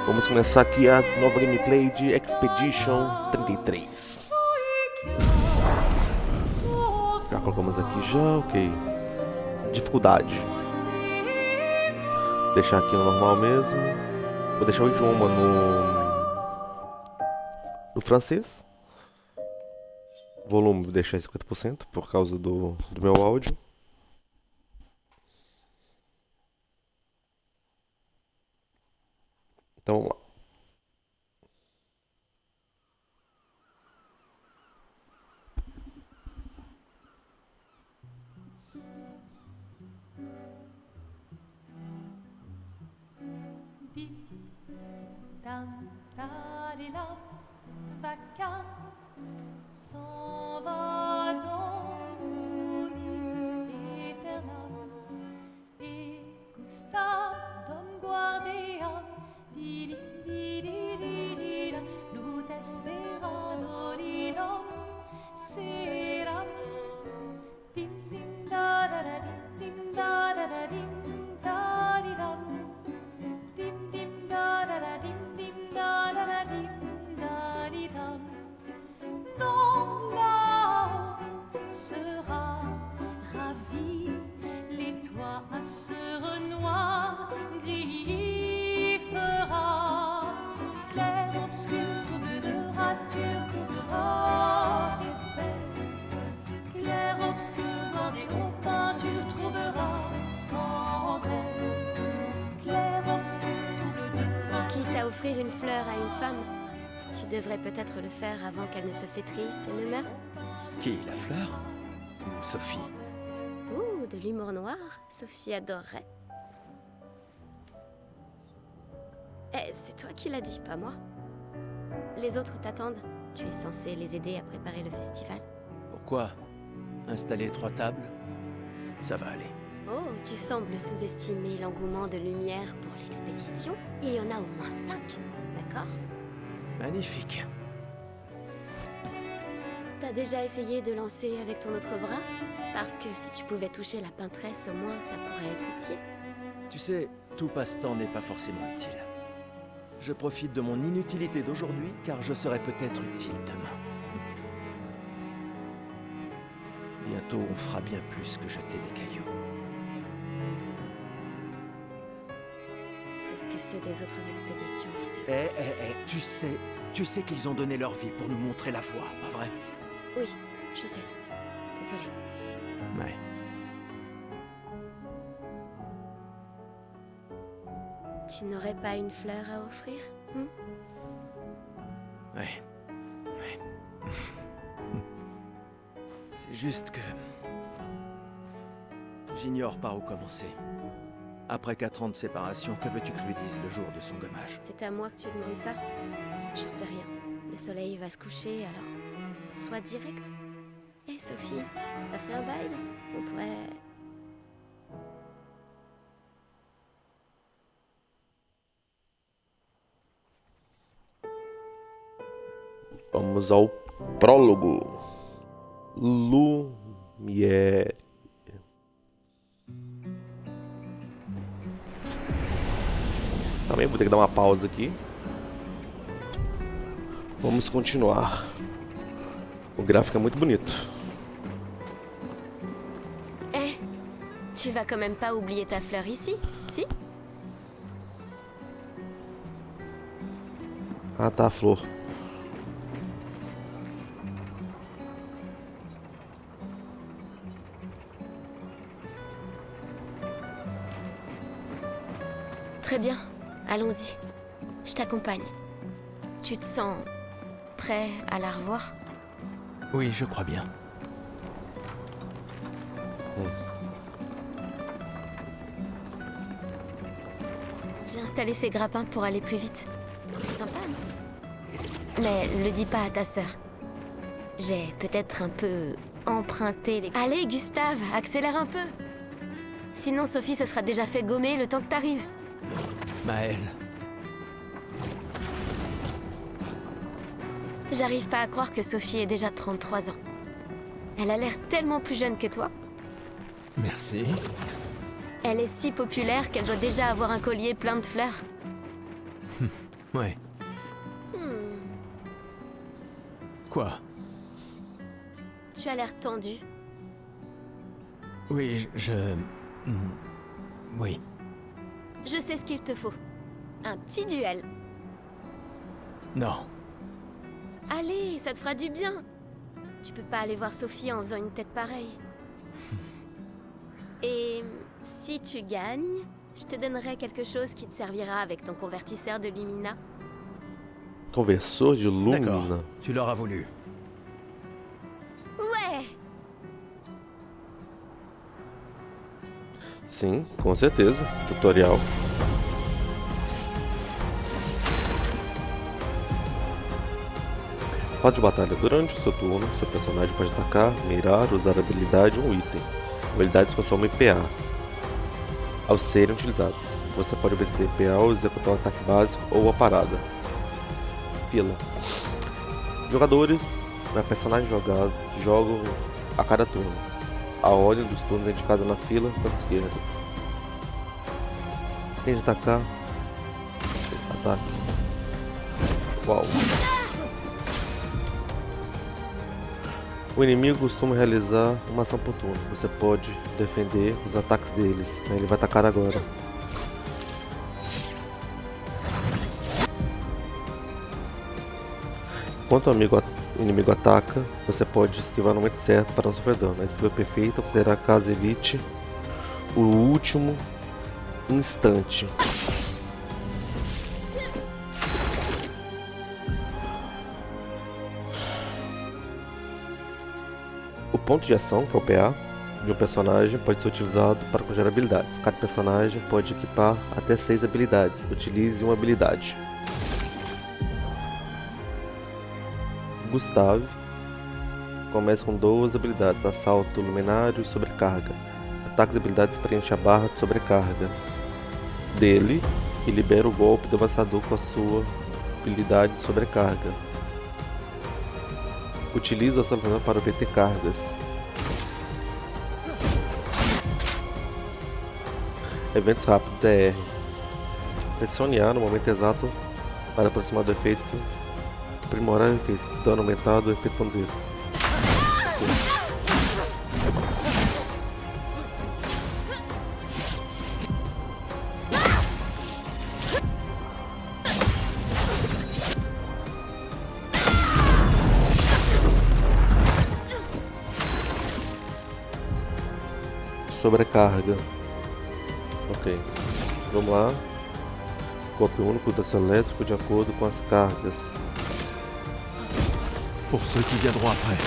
Vamos começar aqui a nova gameplay de Expedition 33. Já colocamos aqui já, ok. Dificuldade. Vou deixar aqui no normal mesmo. Vou deixar o idioma no francês. Volume vou deixar em 50% por causa do meu áudio. Então vamos lá. S'en va dans l'oubli éternel. Et Gustave, Dom Guardian, di di di di di da, lute sera dorilam, sera, dim dim da da da dim da da da dim da di dam, dim dim da da da dim da da da dim da di dam. Ton âme sera ravie, les toits à sœur noir gris fera. Clair, obscur, trouble de rature, trouvera effet. Clair, obscur, bordé aux peintures, trouvera sans elle. Clair, obscur, trouble de rature. Quitte à offrir une fleur à une femme, tu devrais peut-être le faire avant qu'elle ne se flétrisse et ne meure. Qui, la fleur? Ou Sophie? Ouh, de l'humour noir, Sophie adorerait. Eh, c'est toi qui l'as dit, pas moi. Les autres t'attendent. Tu es censé les aider à préparer le festival. Pourquoi? Installer 3 tables? Ça va aller. Oh, tu sembles sous-estimer l'engouement de lumière pour l'expédition. Il y en a au moins 5, d'accord? Magnifique. T'as déjà essayé de lancer avec ton autre bras? Parce que si tu pouvais toucher la peintresse, au moins ça pourrait être utile. Tu sais, tout passe-temps n'est pas forcément utile. Je profite de mon inutilité d'aujourd'hui, car je serai peut-être utile demain. Bientôt, on fera bien plus que jeter des cailloux. C'est ce que ceux des autres expéditions disaient aussi. Tu sais qu'ils ont donné leur vie pour nous montrer la voie, pas vrai? Oui, je sais. Désolée. Ouais. Tu n'aurais pas une fleur à offrir, Ouais. C'est juste que... j'ignore par où commencer. Après 4 ans de séparation, que veux-tu que je lui dise le jour de son gommage? C'est à moi que tu demandes ça? J'en sais rien. Le soleil va se coucher, alors... sois direct. Hé, Sophie, ça fait un bail. On pourrait... Vamos ao prólogo. Lumière. Também vou ter que dar uma pausa aqui. Vamos continuar. O gráfico é muito bonito. Eh, tu vas quand même pas oublier ta fleur ici, si? Ah tá, a flor. Très bien, allons-y. Je t'accompagne. Tu te sens prêt à la revoir? Oui, je crois bien. J'ai installé ces grappins pour aller plus vite. C'est sympa, non? Mais le dis pas à ta sœur. J'ai peut-être un peu emprunté les... Allez, Gustave, accélère un peu. Sinon, Sophie se sera déjà fait gommer le temps que t'arrives. Maëlle. J'arrive pas à croire que Sophie ait déjà 33 ans. Elle a l'air tellement plus jeune que toi. Merci. Elle est si populaire qu'elle doit déjà avoir un collier plein de fleurs. Ouais. Hmm, Quoi? tu as l'air tendu. Oui, Oui. Je sais ce qu'il te faut. Un petit duel. Non. Allez, ça te fera du bien. Tu peux pas aller voir Sophie en faisant une tête pareille. Et si tu gagnes, je te donnerai quelque chose qui te servira avec ton convertisseur de Lumina. Conversor de D'accord. Lumina. Tu l'auras voulu. Ouais! Sim, com certeza. Tutorial. Fase de batalha. Durante o seu turno, seu personagem pode atacar, mirar, usar a habilidade ou um item. Habilidades consomem PA. Ao serem utilizados, você pode obter PA ao executar um ataque básico ou a parada. Fila. Jogadores, personagens jogam a cada turno. A ordem dos turnos é indicada na fila, canto esquerdo. Tem de atacar. Ataque. Uau. O inimigo costuma realizar uma ação por turno. Você pode defender os ataques deles. Ele vai atacar agora. Enquanto o inimigo ataca, você pode esquivar no momento certo para não sofrer dano. A esquiva perfeita será caso evite o último instante. O ponto de ação, que é o PA, de um personagem pode ser utilizado para conjurar habilidades. Cada personagem pode equipar até 6 habilidades. Utilize uma habilidade. Gustave começa com 2 habilidades: assalto, luminário e sobrecarga. Ataques e habilidades preenche a barra de sobrecarga dele e libera o golpe devastador com a sua habilidade de sobrecarga. Utilize a sua habilidade para obter cargas. Eventos rápidos é R. Pressione A no momento exato para aproximar do efeito, aprimorar o efeito, dano aumentado, efeito pontos extras. Sobrecarga. Ok. Vamos lá. Golpe único do ação elétrico de acordo com as cargas. Pour ceux qui viendront après.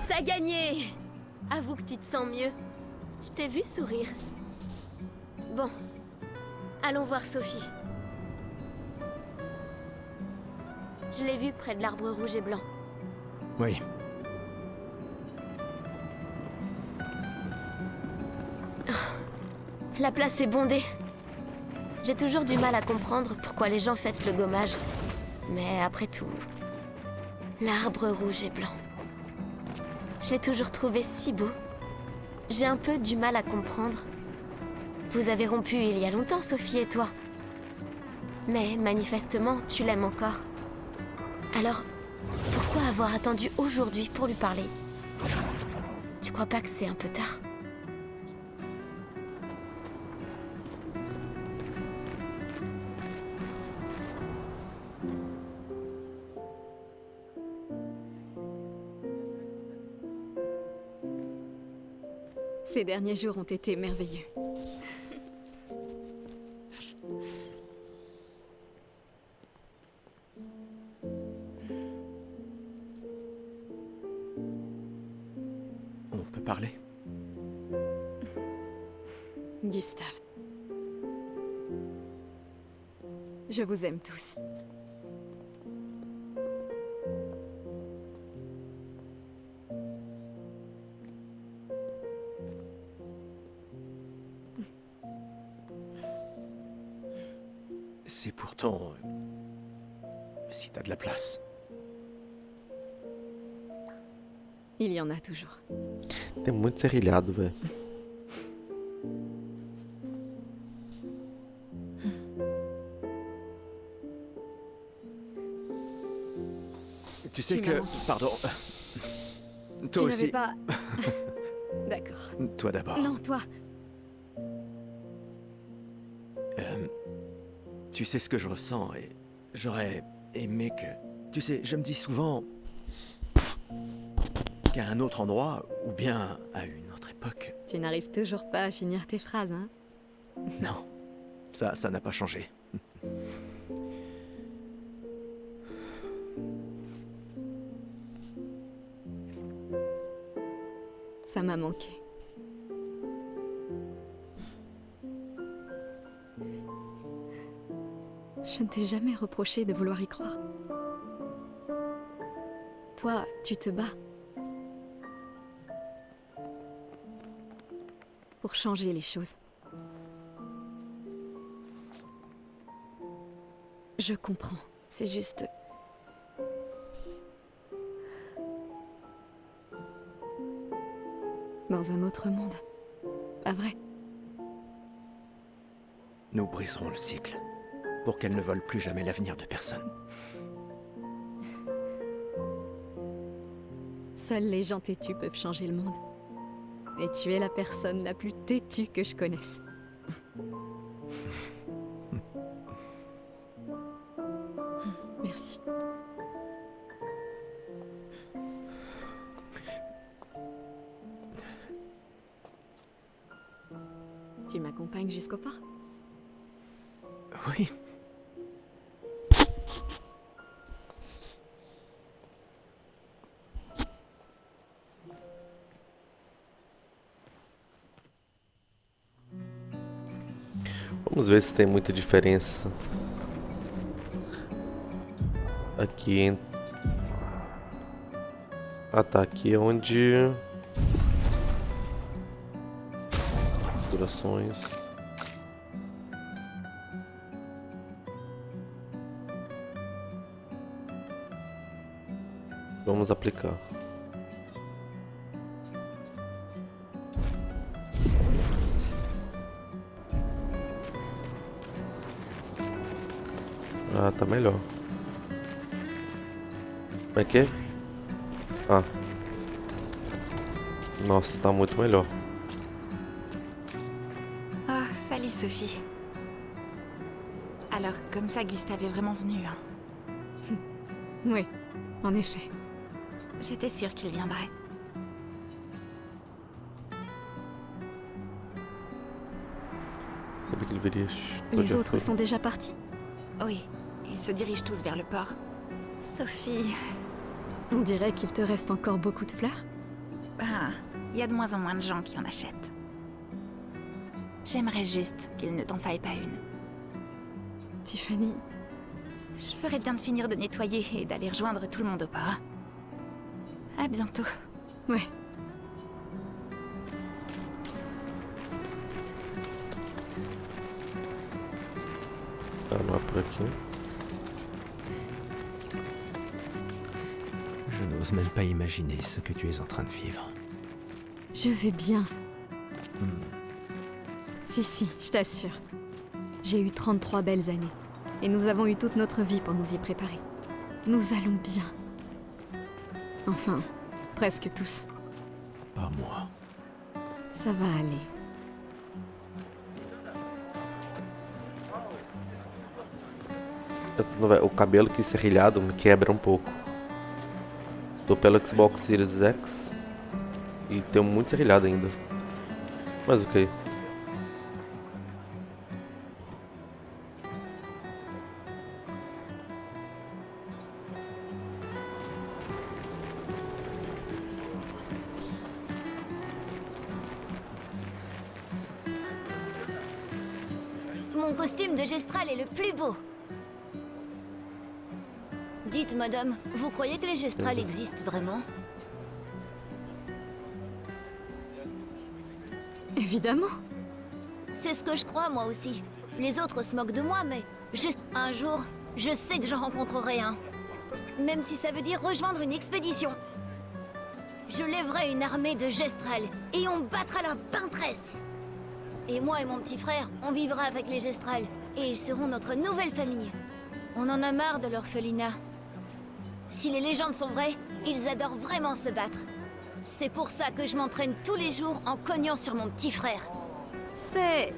T'as gagné! Avoue que tu te sens mieux. Je t'ai vu sourire. Bon, allons voir Sophie. Je l'ai vue près de l'arbre rouge et blanc. Oui. La place est bondée. J'ai toujours du mal à comprendre pourquoi les gens fêtent le gommage. Mais après tout, l'arbre rouge et blanc. Je l'ai toujours trouvé si beau. J'ai un peu du mal à comprendre. Vous avez rompu il y a longtemps, Sophie et toi. Mais manifestement, tu l'aimes encore. Alors, pourquoi avoir attendu aujourd'hui pour lui parler? Tu crois pas que c'est un peu tard? Ces derniers jours ont été merveilleux. On peut parler? Gustave. Je vous aime tous. C'est pourtant... si t'as de la place. Il y en a toujours. Tem muito serrilhado, velho. Tu sais Tu que... m'as manqué. Pardon. Tu Toi n'avais aussi. pas... D'accord. Toi d'abord. Non, toi. Tu sais ce que je ressens et j'aurais aimé que... Tu sais, je me dis souvent qu'à un autre endroit, ou bien à une autre époque... Tu n'arrives toujours pas à finir tes phrases, hein? Non, ça n'a pas changé. Ça m'a manqué. Je ne t'ai jamais reproché de vouloir y croire. Toi, tu te bats. Pour changer les choses. Je comprends. C'est juste... Dans un autre monde. Pas vrai? Nous briserons le cycle, pour qu'elle ne vole plus jamais l'avenir de personne. Seuls les gens têtus peuvent changer le monde. Et tu es la personne la plus têtue que je connaisse. Merci. Tu m'accompagnes jusqu'au port? Oui. Vamos ver se tem muita diferença aqui em... Ah tá, aqui é onde... Durações. Vamos aplicar. Ah, tá melhor. Como é que é? Ah. Nossa, tá muito melhor. Ah, salut Sophie. Alors, comme ça, Gustave est vraiment venu, hein. Oui, en effet. J'étais sûre qu'il viendrait. Sabia que ele viria. Les autres sont déjà partis? Oui, ils se dirigent tous vers le port. Sophie... On dirait qu'il te reste encore beaucoup de fleurs. Ben, il y a de moins en moins de gens qui en achètent. J'aimerais juste qu'il ne t'en faille pas une. Tiffany, Je ferais bien de finir de nettoyer et d'aller rejoindre tout le monde au port. À bientôt. ouais. Ah, não é por aqui. Je n'ose même pas imaginer ce que tu es en train de vivre. Je vais bien. Si, je t'assure. J'ai eu 33 belles années. Et nous avons eu toute notre vie pour nous y préparer. Nous allons bien. Enfin, presque tous. Pas moi. Ça va aller. O cabelo aqui serrilhado me quebra um pouco. Tô pelo Xbox Series X e tenho muito serrilhado ainda. Mas ok. Mon costume de Gestral est le plus beau. Dites, madame, vous croyez que les Gestrals existent vraiment? Évidemment. C'est ce que je crois, moi aussi. Les autres se moquent de moi, mais juste un jour, je sais que j'en rencontrerai un. Même si ça veut dire rejoindre une expédition. je lèverai une armée de gestrels et on battra la peintresse. Et moi et mon petit frère, on vivra avec les gestrels et ils seront notre nouvelle famille. On en a marre de l'orphelinat. Si les légendes sont vraies, ils adorent vraiment se battre. C'est pour ça que je m'entraîne tous les jours en cognant sur mon petit frère. C'est...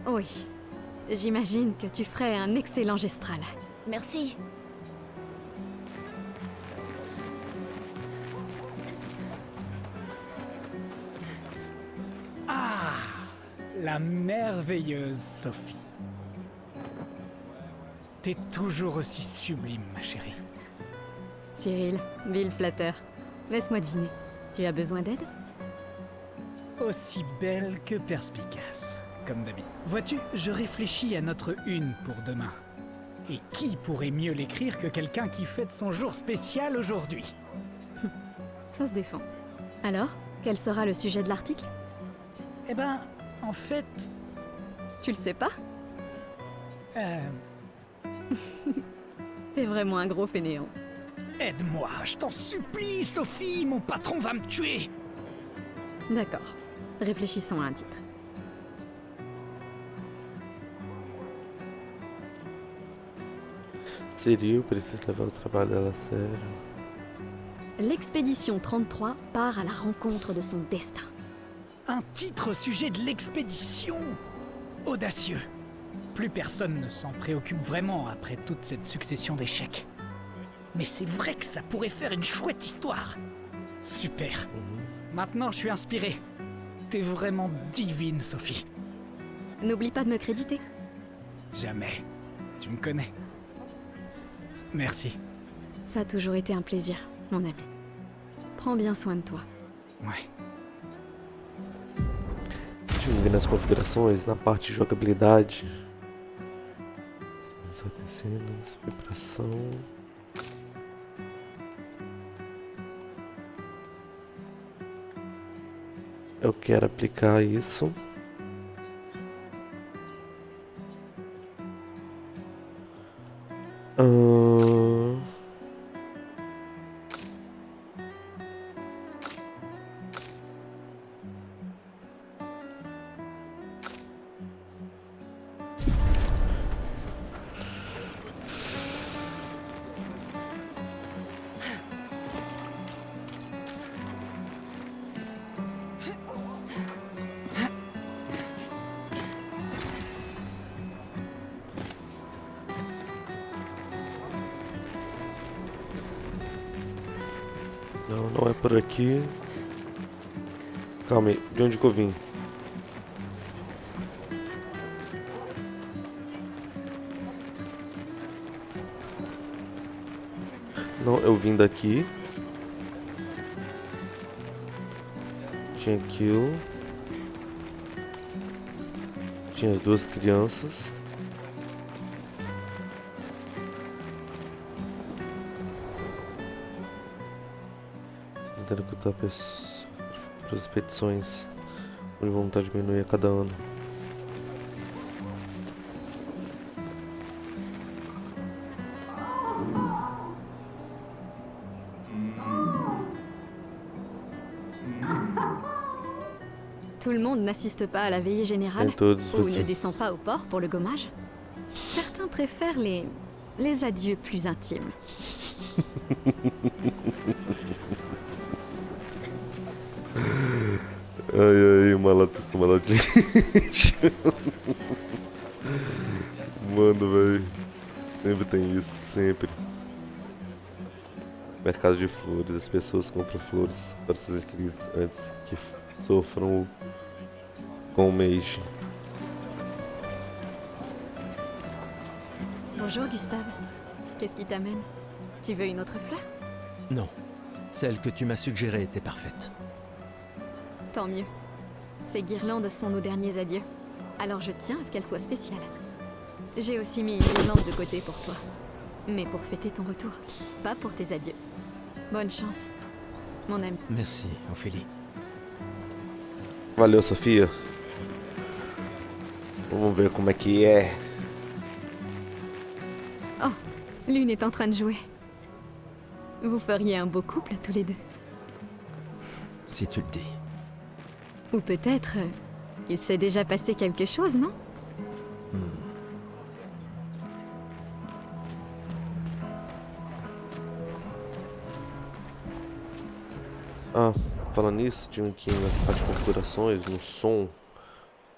Oui. J'imagine que tu ferais un excellent gestral. Merci. Ah, la merveilleuse Sophie. T'es toujours aussi sublime, ma chérie. Cyril, vil flatteur. Laisse-moi deviner. Tu as besoin d'aide? Aussi belle que perspicace, comme d'habitude. Vois-tu, je réfléchis à notre une pour demain. Et qui pourrait mieux l'écrire que quelqu'un qui fête son jour spécial aujourd'hui? Ça se défend. Alors, quel sera le sujet de l'article? Eh ben, en fait... Tu le sais pas? euh, T'es vraiment un gros fainéant. aide-moi, je t'en supplie, Sophie, mon patron va me tuer. D'accord. Réfléchissons à un titre. Siri, eu preciso levar o trabalho dela a sério. L'expédition 33 part à la rencontre de son destin. Un titre au sujet de l'expédition. Audacieux. Plus personne ne s'en préoccupe vraiment après toute cette succession d'échecs. Mais c'est vrai que ça pourrait faire une chouette histoire. Super. Maintenant, je suis inspiré. T'es vraiment divine, Sophie. N'oublie pas de me créditer. Jamais. Tu me connais. Merci. Ça a toujours été un plaisir, mon ami. Prends bien soin de toi. Ouais. Deixa eu ver nas configurações, na parte de jogabilidade. Cenas, vibração. Eu quero aplicar isso. Não, não é por aqui. Calma aí, de onde que eu vim? Não, eu vim daqui. Tinha aquilo. Tinha as duas crianças. Tentando ocultar para as expedições onde vão estar diminuir a cada ano. Tout le monde n'assiste pas à la veillée générale Nem todos ou ne os descend pas au port pour le gommage. Certains préfèrent les adieux plus intimes. Ai ai, uma lata de lixo. Mano, velho. Sempre tem isso, sempre. Mercado de flores, as pessoas compram flores para seus queridos antes que sofram com o Meiji. Bonjour Gustave. Qu'est-ce qui t'amène? Tu veux une autre fleur? Non. Celle que tu m'as suggérée était parfaite. Tant mieux. Ces guirlandes sont nos derniers adieux. Alors je tiens à ce qu'elles soient spéciales. J'ai aussi mis une guirlande de côté pour toi. Mais pour fêter ton retour, pas pour tes adieux. Bonne chance, mon ami. Merci, Ophélie. Valeu, Sofia. Vamos ver como é que é. L'une est en train de jouer. Vous feriez un beau couple tous les deux. si tu le dis. Ou peut-être, il s'est déjà passé quelque chose, non? Ah, falando nisso, tinha aqui nas partes de configurações, no som.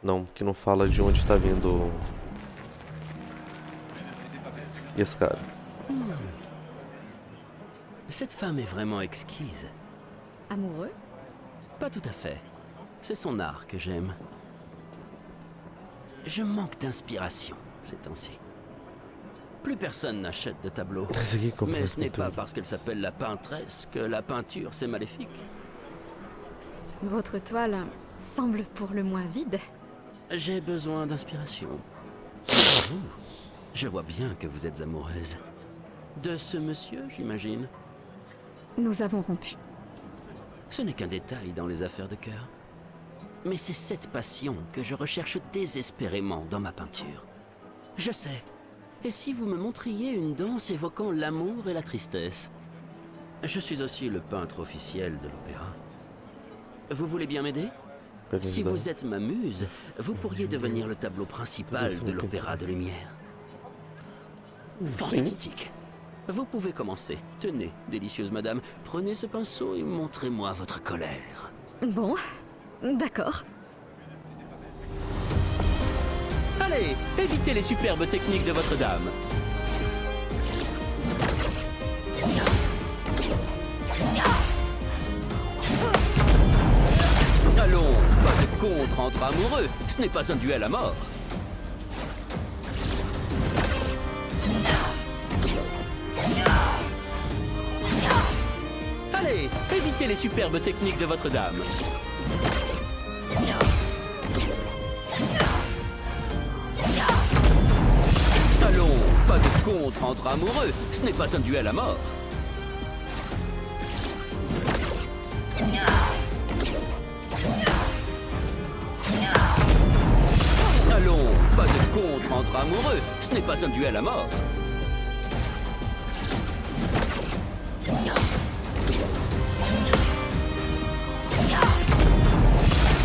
Não, que não fala de onde está vindo esse cara. Cette femme est vraiment exquise. Amoureux? Pas tout à fait. C'est son art que j'aime. Je manque d'inspiration ces temps-ci. Plus personne n'achète de tableaux. Esse aqui comprou Mais esse ce n'est pas conteúdo. parce qu'elle s'appelle la peintresse que la peinture c'est maléfique. Votre toile semble pour le moins vide. J'ai besoin d'inspiration. Et vous, je vois bien que vous êtes amoureuse. De ce monsieur, j'imagine. Nous avons rompu. Ce n'est qu'un détail dans les affaires de cœur. Mais c'est cette passion que je recherche désespérément dans ma peinture. Je sais. Et si vous me montriez une danse évoquant l'amour et la tristesse? Je suis aussi le peintre officiel de l'opéra. Vous voulez bien m'aider? Si vous êtes ma muse, vous pourriez devenir le tableau principal de l'opéra de lumière. Fantastique. Vous pouvez commencer. Tenez, délicieuse madame, prenez ce pinceau et montrez-moi votre colère. Bon, d'accord. Allez, évitez les superbes techniques de votre dame. Allons, pas de contre entre amoureux, ce n'est pas un duel à mort. Allez, évitez les superbes techniques de votre dame. Allons, pas de contre entre amoureux, ce n'est pas un duel à mort. Allons, pas de contre entre amoureux, ce n'est pas un duel à mort.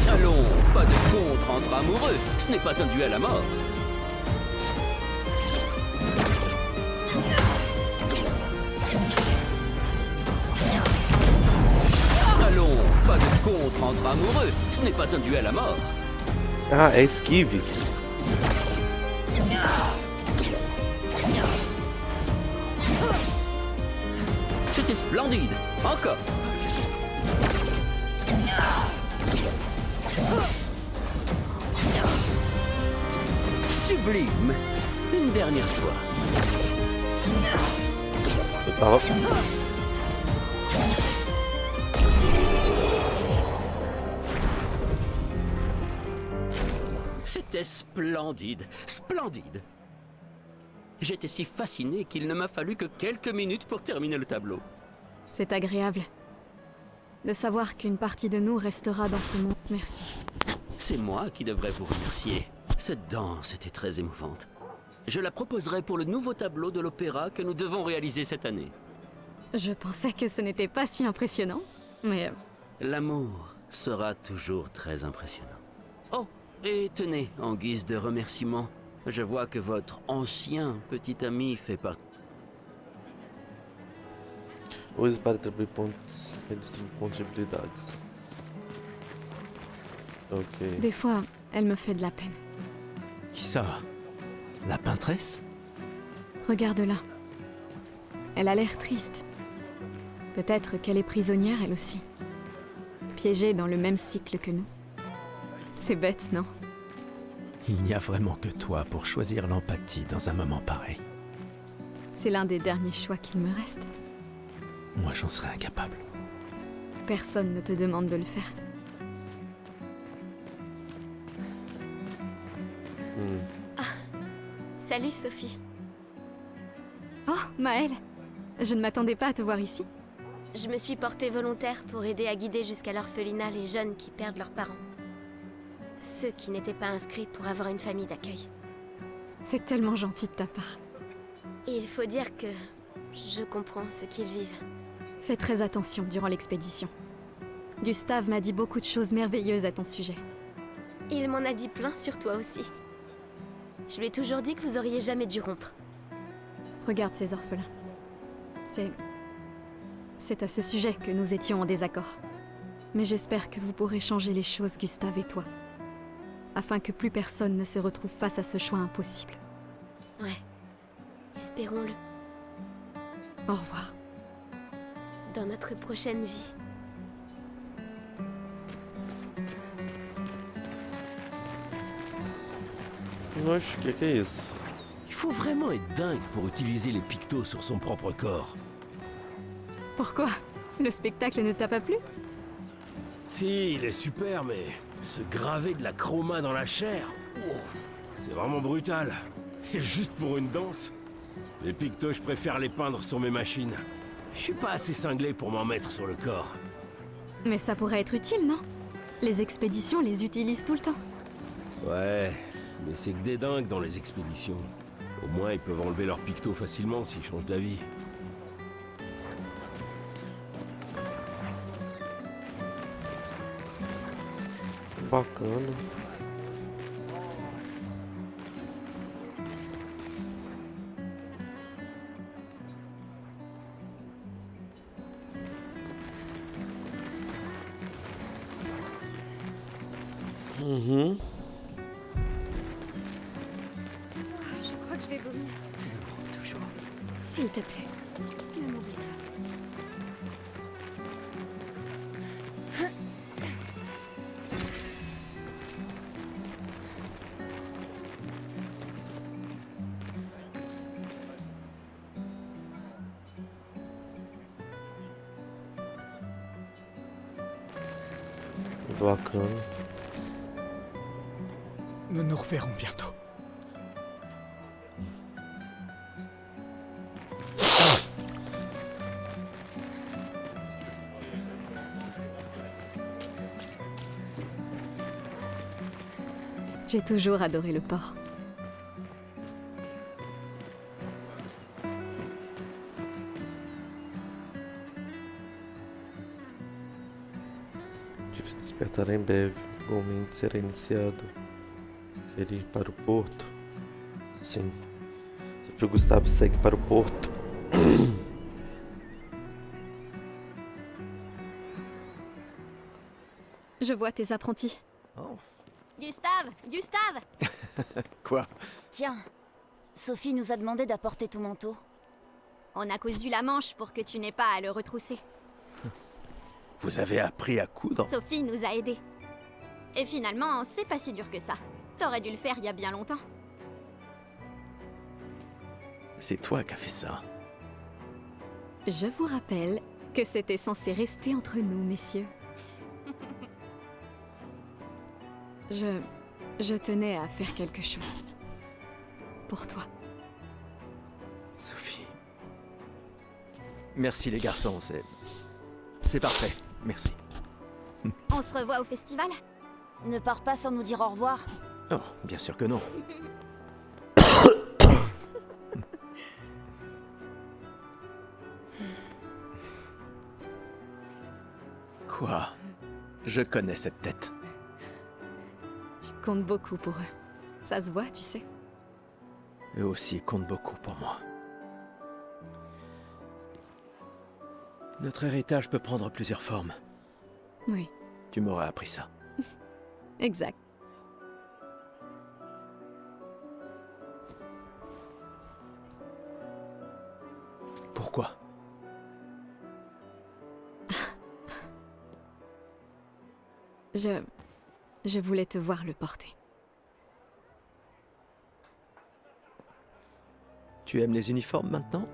Allons, pas de contre entre amoureux, ce n'est pas un duel à mort. Allons, pas de contre entre amoureux, ce n'est pas un duel à mort. Ah, é esquive. C'était splendide. Encore. Sublime. Une dernière fois. Eu tava. C'était splendide. Splendide. J'étais si fasciné qu'il ne m'a fallu que quelques minutes pour terminer le tableau. C'est agréable de savoir qu'une partie de nous restera dans ce monde. Merci. C'est moi qui devrais vous remercier. Cette danse était très émouvante. Je la proposerai pour le nouveau tableau de l'opéra que nous devons réaliser cette année. Je pensais que ce n'était pas si impressionnant, mais L'amour sera toujours très impressionnant. Oh, et tenez, en guise de remerciement, je vois que votre ancien petit ami fait partie. Use para atribuir pontos. Redistribuir pontos de habilidades. Ok. des fois, elle me fait de la peine. Qui ça? La peintresse? Regarde-la. Elle a l'air triste. Peut-être qu'elle est prisonnière, elle aussi. Piégée dans le même cycle que nous. C'est bête, non? Il n'y a vraiment que toi pour choisir l'empathie dans un moment pareil. C'est l'un des derniers choix qu'il me reste. Moi, j'en serais incapable. Personne ne te demande de le faire. Salut Sophie. Oh, Maëlle! Je ne m'attendais pas à te voir ici. Je me suis portée volontaire pour aider à guider jusqu'à l'orphelinat les jeunes qui perdent leurs parents. Ceux qui n'étaient pas inscrits pour avoir une famille d'accueil. C'est tellement gentil de ta part. Et il faut dire que je comprends ce qu'ils vivent. Fais très attention durant l'expédition. Gustave m'a dit beaucoup de choses merveilleuses à ton sujet. Il m'en a dit plein sur toi aussi. Je lui ai toujours dit que vous auriez jamais dû rompre. Regarde ces orphelins. C'est à ce sujet que nous étions en désaccord. Mais j'espère que vous pourrez changer les choses, Gustave et toi. Afin que plus personne ne se retrouve face à ce choix impossible. Ouais. Espérons-le. Au revoir. Dans notre prochaine vie. Oxe, que é isso? Il faut vraiment être dingue pour utiliser les pictos sur son propre corps. Pourquoi? Le spectacle ne t'a pas plu? Si, il est super, mais se graver de la chroma dans la chair, ouf, c'est vraiment brutal. Et juste pour une danse, les pictos, je préfère les peindre sur mes machines. Je suis pas assez cinglé pour m'en mettre sur le corps. Mais ça pourrait être utile, non? Les expéditions les utilisent tout le temps. Ouais, mais c'est que des dingues dans les expéditions. Au moins, ils peuvent enlever leurs pictos facilement s'ils changent d'avis. Bacana. Uhum. Je crois que je vais vomir. Toujours. S'il te plaît, ne m'oublie pas. Bacana. Nous nous reverrons bientôt. J'ai toujours adoré le port. Tive de despertar em breve. Igualmente será iniciado. Quer ir para o porto? Sim. Sempre o Gustavo segue para o porto. Je vois tes apprentis. Oh. Gustave! Gustave! Quoi? Tiens, Sophie nous a demandé d'apporter ton manteau. On a cousu la manche pour que tu n'aies pas à le retrousser. Vous avez appris à coudre? Sophie nous a aidés. Et finalement, c'est pas si dur que ça. T'aurais dû le faire il y a bien longtemps. C'est toi qui as fait ça. Je vous rappelle que c'était censé rester entre nous, messieurs. Je tenais à faire quelque chose. Pour toi. Sophie. Merci les garçons, c'est parfait. Merci. On se revoit au festival? Ne pars pas sans nous dire au revoir. Oh, bien sûr que non. Quoi? Je connais cette tête. Tu comptes beaucoup pour eux. Ça se voit, tu sais. Eux aussi comptent beaucoup pour moi. Notre héritage peut prendre plusieurs formes. Oui, Tu m'aurais appris ça. exact. Pourquoi? Je voulais te voir le porter. Tu aimes les uniformes maintenant?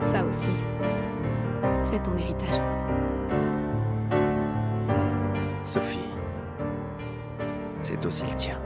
Ça aussi, c'est ton héritage. Sophie, c'est aussi le tien.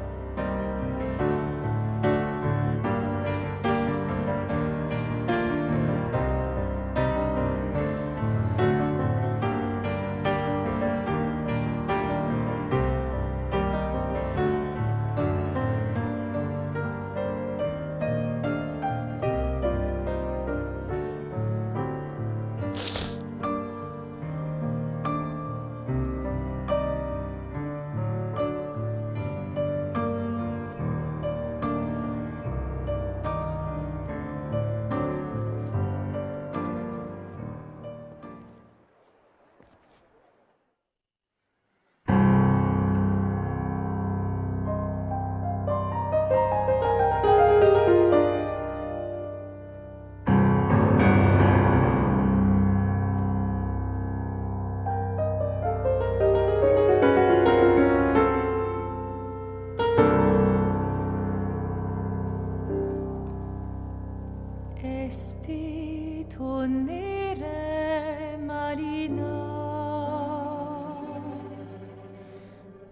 Este tonere malina,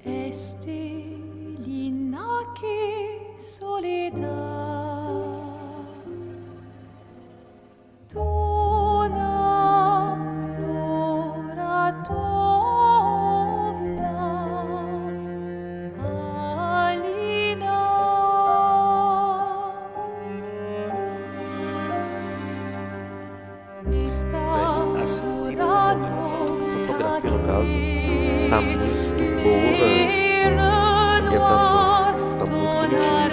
este linaque soledad, tona lora tovla, alina. A fotografia, no caso, tá muito boa, velho. A ambientação tá muito bonitinha.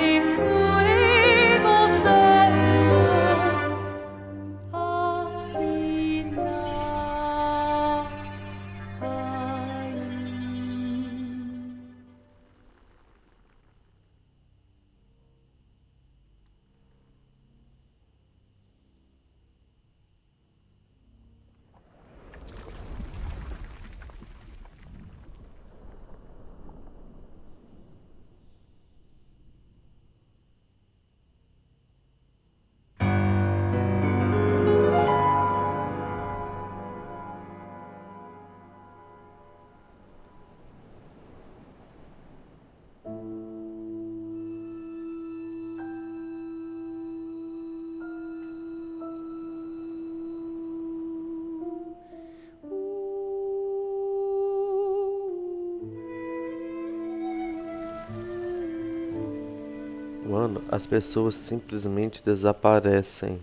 Mano, as pessoas simplesmente desaparecem.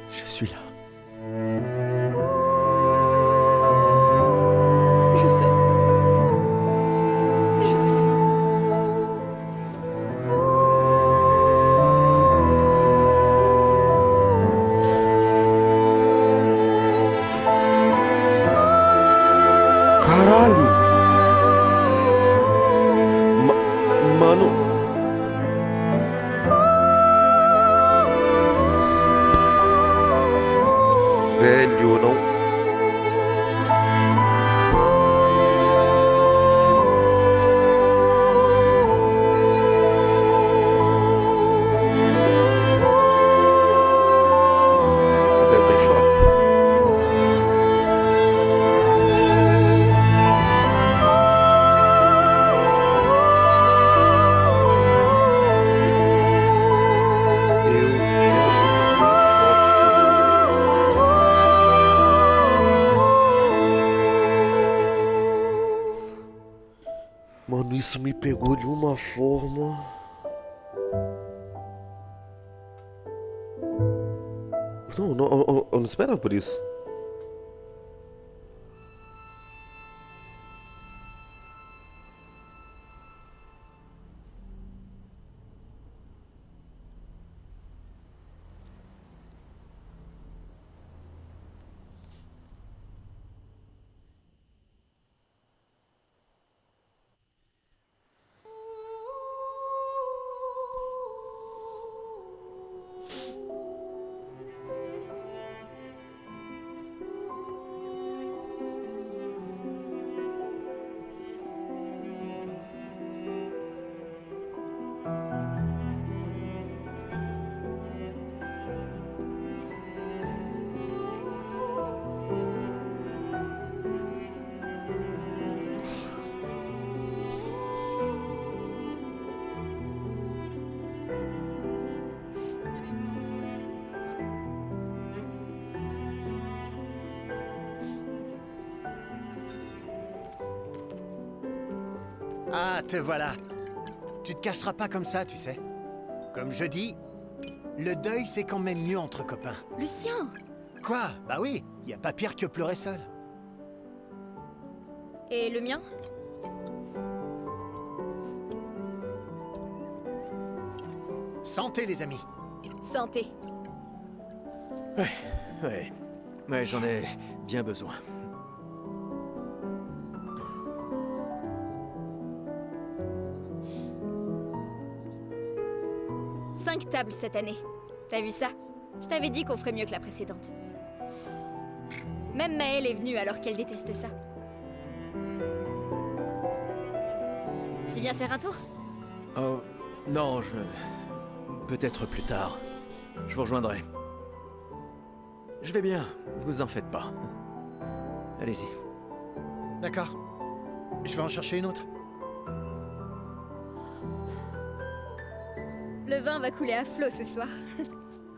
Je suis là. Je sais. Je sais. Caralho! Mano. Velho, não. Eu tô em choque. Mano, isso me pegou de uma forma. Não, eu não esperava por isso. Ah, te voilà. Tu te cacheras pas comme ça, tu sais. Comme je dis, Le deuil, c'est quand même mieux entre copains. Lucien! Quoi? Bah oui, y a pas pire que pleurer seul. Et le mien? Santé, les amis. Santé. Ouais, j'en ai bien besoin. Cinq tables cette année. T'as vu ça? Je t'avais dit qu'on ferait mieux que la précédente. Même Maëlle est venue alors qu'elle déteste ça. Tu viens faire un tour? Oh, non, peut-être plus tard. Je vous rejoindrai. Je vais bien, vous en faites pas. Allez-y. D'accord. Je vais en chercher une autre. Le vin va couler à flot ce soir.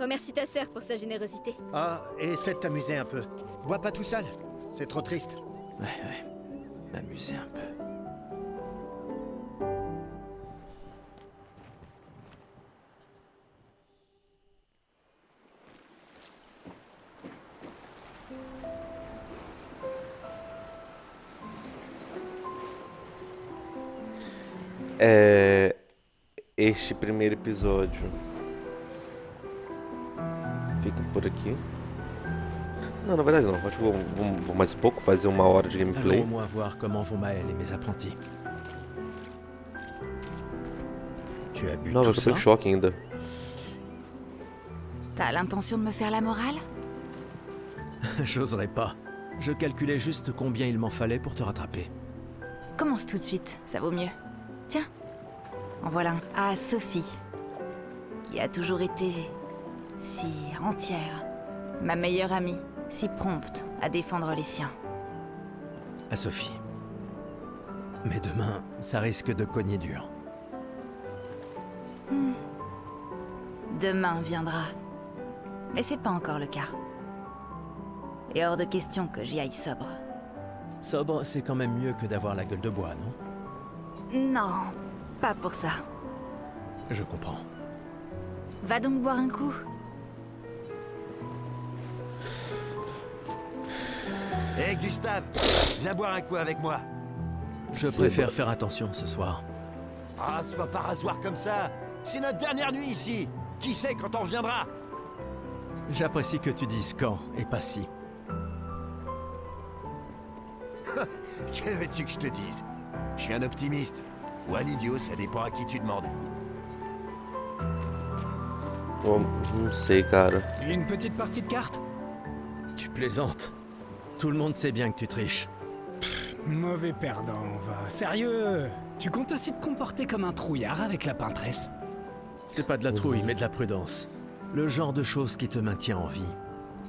Remercie ta sœur pour sa générosité. Ah, et essaie de t'amuser un peu. Bois pas tout seul. C'est trop triste. Ouais. M'amuser un peu. Este primeiro episódio fica por aqui. Não, na verdade não. Acho que vou mais um pouco, fazer 1 hora de gameplay. Allons au moins voir comment vont Maëlle et mes apprentis. Tu as bu Não, eu tout tô ça? em choque ainda. T'as l'intention de me faire la morale? J'oserais pas. Je calculais juste combien il m'en fallait pour te rattraper. Commence tout de suite, ça vaut mieux. Tiens, en voilà un à Sophie, qui a toujours été si entière, ma meilleure amie, si prompte à défendre les siens. À Sophie. Mais demain, ça risque de cogner dur. Demain viendra, mais c'est pas encore le cas. Et hors de question que j'y aille sobre. Sobre, c'est quand même mieux que d'avoir la gueule de bois, non? Non, pas pour ça. Je comprends. Va donc boire un coup. Hé Gustave, viens boire un coup avec moi. Je préfère faire attention ce soir. Ah, sois pas rasoir comme ça. C'est notre dernière nuit ici. Qui sait quand on reviendra? J'apprécie que tu dises quand et pas si. Que veux-tu que je te dise? Je suis un optimiste. Ou un idiot, ça dépend à qui tu demandes. Bom, não sei, cara. Une petite partie de cartes? Tu plaisantes. Tout le monde sait bien que tu triches. Mauvais perdant, va. Sérieux? Tu comptes aussi te comporter comme un trouillard avec la peintresse? C'est pas de la trouille, mais de la prudence. Le genre de choses qui te maintient en vie.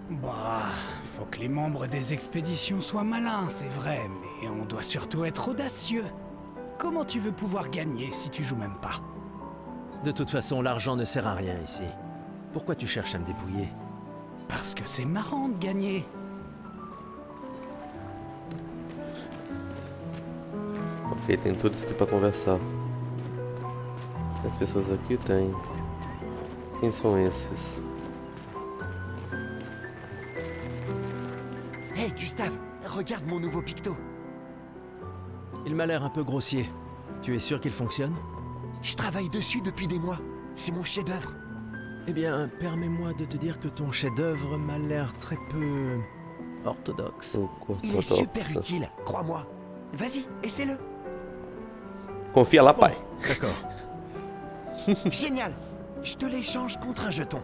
Bah, faut que les membres des expéditions soient malins, c'est vrai, mais on doit surtout être audacieux. Comment tu veux pouvoir gagner si tu joues même pas? De toute façon, l'argent ne sert à rien ici. Pourquoi tu cherches à me dépouiller? Parce que c'est marrant de gagner. Ok, tem tudo isso aqui pra conversar. As pessoas aqui tem. Quem são esses? Hé Gustave, regarde mon nouveau picto. Il m'a l'air un peu grossier. Tu es sûr qu'il fonctionne? Je travaille dessus depuis des mois. C'est mon chef-d'œuvre. Eh bien, permets-moi de te dire que ton chef-d'œuvre m'a l'air très peu orthodoxe. Il est super utile, crois-moi. Vas-y, essaie-le. Confia lá, pai. D'accord. Génial. Je te l'échange contre un jeton.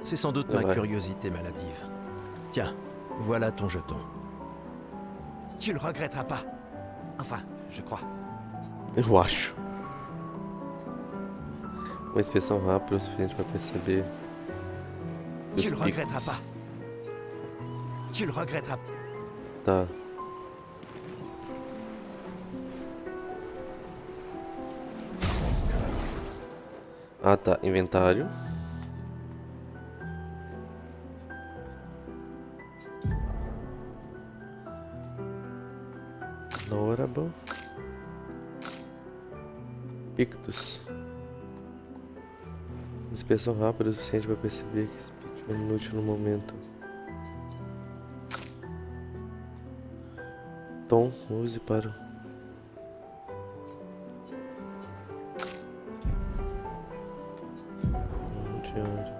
C'est sans doute ma curiosité maladive. Tiens, voilà ton jeton. Tu le regretteras pas. Enfin, je crois. Eu acho. Uma inspeção rápida o suficiente para perceber. Tu le regretteras pas. Tu le regretteras. Tá. Ah, tá. Inventário. Pictus. Inspeção rápida o suficiente para perceber que esse Pictus é inútil no momento. Tom, use para... Diário.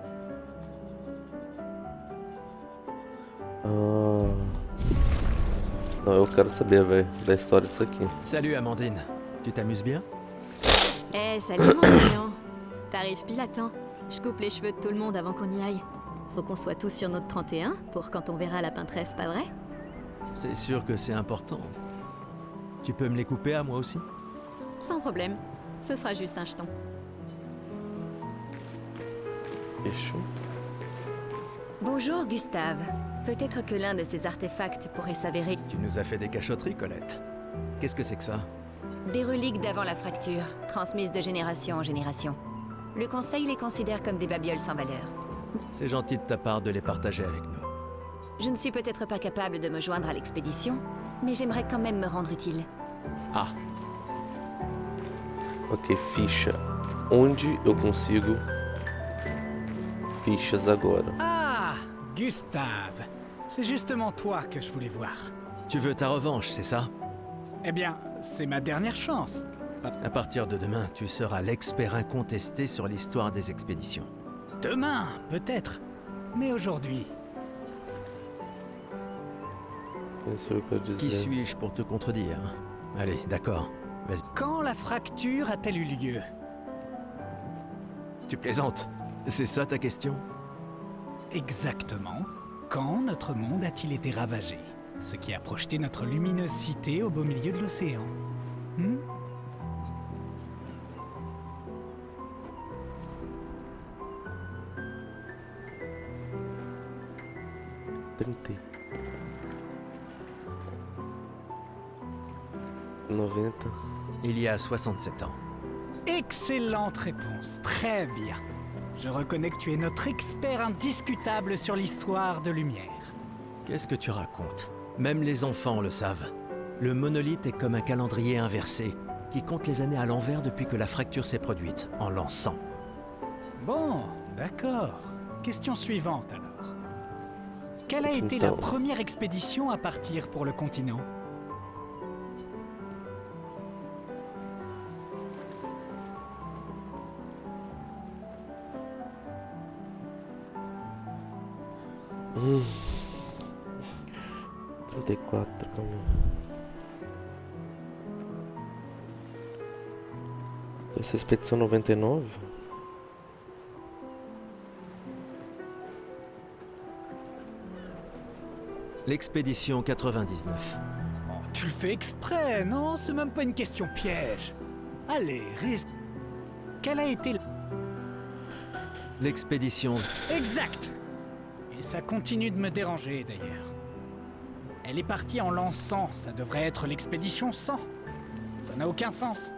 Não, eu quero saber, velho, da história disso aqui. Salut Amandine, tu t'amuses bien? Eh, salut mon client. T'arrives pile à temps. Je coupe les cheveux de tout le monde avant qu'on y aille. Faut qu'on soit tous sur notre 31 pour quand on verra la peintresse, pas vrai? C'est sûr que c'est important. Tu peux me les couper à moi aussi? Sans problème. Ce sera juste un jeton. Fechou. Bonjour, Gustave. Peut-être que l'un de ces artefacts pourrait s'avérer Tu nous as fait des cachotteries, Colette. Qu'est-ce que c'est que ça? des reliques d'avant la fracture, transmises de génération en génération. Le Conseil les considère comme des babioles sans valeur. C'est gentil de ta part de les partager avec nous. Je ne suis peut-être pas capable de me joindre à l'expédition, mais j'aimerais quand même me rendre utile. Ah, Ok, ficha. Onde eu consigo fichas agora? Ah, Gustave. C'est justement toi que je voulais voir. tu veux ta revanche, c'est ça? Eh bien, c'est ma dernière chance. À partir de demain, tu seras l'expert incontesté sur l'histoire des expéditions. Demain, peut-être. Mais aujourd'hui, Isso eu quero dizer. Qui suis-je pour te contredire? Allez, d'accord. Vas-y. quand la fracture a-t-elle eu lieu? Tu plaisantes? C'est ça ta question? Exactement. Quand notre monde a-t-il été ravagé? Ce qui a projeté notre luminosité au beau milieu de l'océan. Hmm? Trinta. 90. Il y a 67 ans. Excellente réponse, très bien. Je reconnais que tu es notre expert indiscutable sur l'histoire de Lumière. Qu'est-ce que tu racontes? Même les enfants le savent. Le monolithe est comme un calendrier inversé, qui compte les années à l'envers depuis que la fracture s'est produite, en l'an 100. Bon, d'accord. Question suivante alors. Quelle a été la première expédition à partir pour le continent? Hum. 34, calma. Essa expedição 99? L'expédition 99. Oh, tu le fais exprès, non? C'est même pas une question piège. Allez, reste. Quelle a été... L'expédition... Exact! Et ça continue de me déranger, d'ailleurs. Elle est partie en l'an 100, ça devrait être l'expédition 100. Ça n'a aucun sens.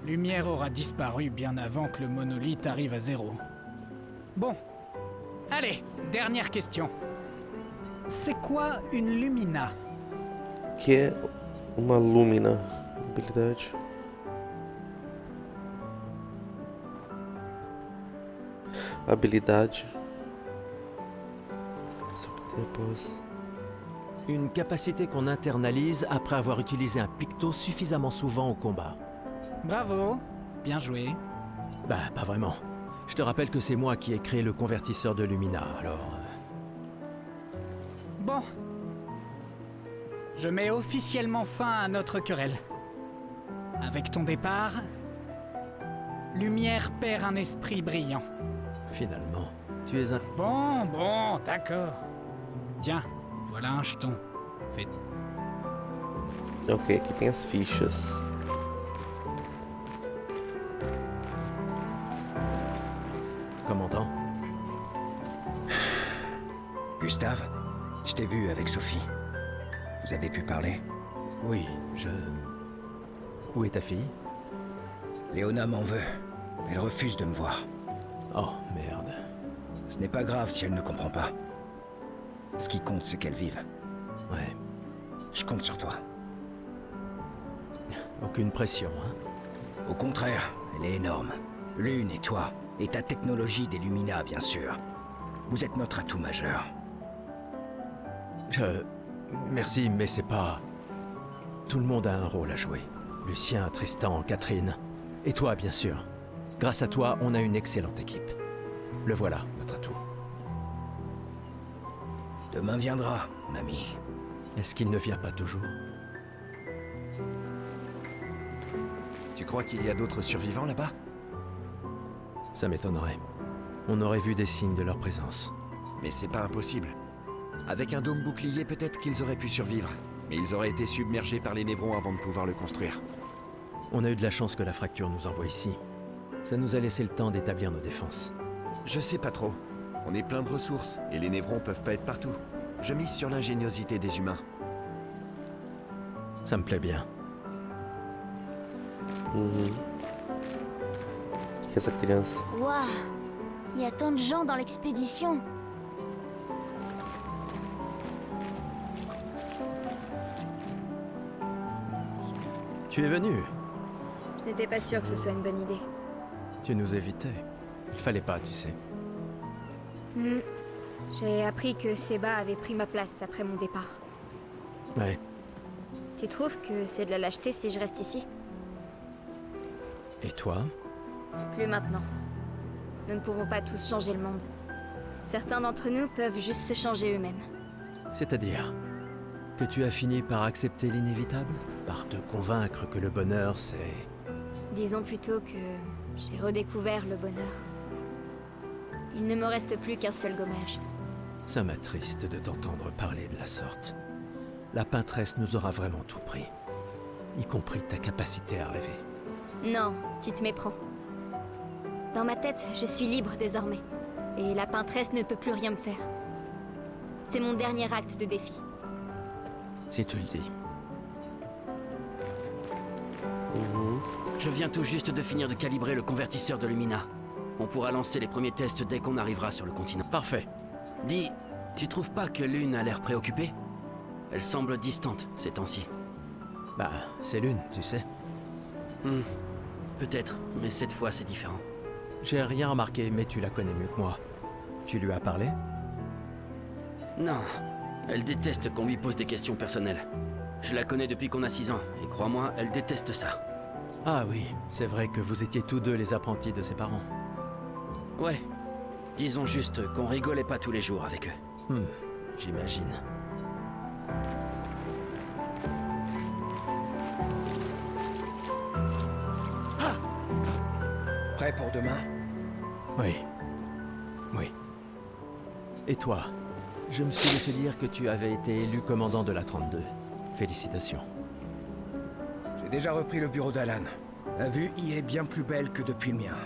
Lumière aura disparu bien avant que le monolithe arrive à 0. Bon. Allez, dernière question. C'est quoi une lumina? Que é uma lúmina? Habilidade. Habilidade. Após. Une capacité qu'on internalise après avoir utilisé un picto suffisamment souvent au combat. Bravo, bien joué. Bah, pas vraiment. Je te rappelle que c'est moi qui ai créé le convertisseur de Lumina, alors... Bon. Je mets officiellement fin à notre querelle. Avec ton départ, Lumière perd un esprit brillant. Finalement, tu es un... Bon, d'accord. Tiens, voilà un jeton. Fait. Ok, aqui tem as fichas. Commandant. Gustave, je t'ai vu avec Sophie. Vous avez pu parler? Oui, je... Où est ta fille? Léona m'en veut. Elle refuse de me voir. Oh, merde. Ce n'est pas grave si elle ne comprend pas. Ce qui compte, c'est qu'elle vive. Ouais, Je compte sur toi. aucune pression, hein? Au contraire, elle est énorme. Lune et toi, et ta technologie des Lumina, bien sûr. Vous êtes notre atout majeur. Merci, mais c'est pas... Tout le monde a un rôle à jouer. Lucien, Tristan, Catherine. Et toi, bien sûr. Grâce à toi, on a une excellente équipe. Le voilà, notre atout. Demain viendra, mon ami. Est-ce qu'il ne vient pas toujours? Tu crois qu'il y a d'autres survivants là-bas? Ça m'étonnerait. On aurait vu des signes de leur présence. Mais c'est pas impossible. Avec un dôme bouclier, peut-être qu'ils auraient pu survivre. Mais ils auraient été submergés par les névrons avant de pouvoir le construire. On a eu de la chance que la fracture nous envoie ici. Ça nous a laissé le temps d'établir nos défenses. Je sais pas trop. On est plein de ressources, et les névrons peuvent pas être partout. Je mise sur l'ingéniosité des humains. Ça me plaît bien. Que essa criança? Waouh! Il y a tant de gens dans l'expédition. Tu es venu. Je n'étais pas sûre que ce soit une bonne idée. Tu nous évitais. Il fallait pas, tu sais. J'ai appris que Seba avait pris ma place après mon départ. Ouais. Tu trouves que c'est de la lâcheté si je reste ici? Et toi? Plus maintenant. Nous ne pouvons pas tous changer le monde. Certains d'entre nous peuvent juste se changer eux-mêmes. C'est-à-dire que tu as fini par accepter l'inévitable? Par te convaincre que le bonheur, c'est... Disons plutôt que j'ai redécouvert le bonheur. Il ne me reste plus qu'un seul gommage. Ça m'attriste de t'entendre parler de la sorte. La peintresse nous aura vraiment tout pris. Y compris ta capacité à rêver. Non, tu te méprends. Dans ma tête, je suis libre désormais. Et la peintresse ne peut plus rien me faire. C'est mon dernier acte de défi. Si tu le dis. Je viens tout juste de finir de calibrer le convertisseur de Lumina. On pourra lancer les premiers tests dès qu'on arrivera sur le continent. Parfait. Dis, tu trouves pas que Lune a l'air préoccupée? Elle semble distante ces temps-ci. Bah, c'est Lune, tu sais. Peut-être, mais cette fois c'est différent. J'ai rien remarqué, mais tu la connais mieux que moi. Tu lui as parlé? Non, elle déteste qu'on lui pose des questions personnelles. Je la connais depuis qu'on a 6 ans, et crois-moi, elle déteste ça. Ah oui, c'est vrai que vous étiez tous deux les apprentis de ses parents. Ouais, disons juste qu'on rigolait pas tous les jours avec eux. J'imagine. Prêt pour demain? Oui. Oui. Et toi? Je me suis laissé dire que tu avais été élu commandant de la 32. Félicitations. J'ai déjà repris le bureau d'Alan. La vue y est bien plus belle que depuis le mien.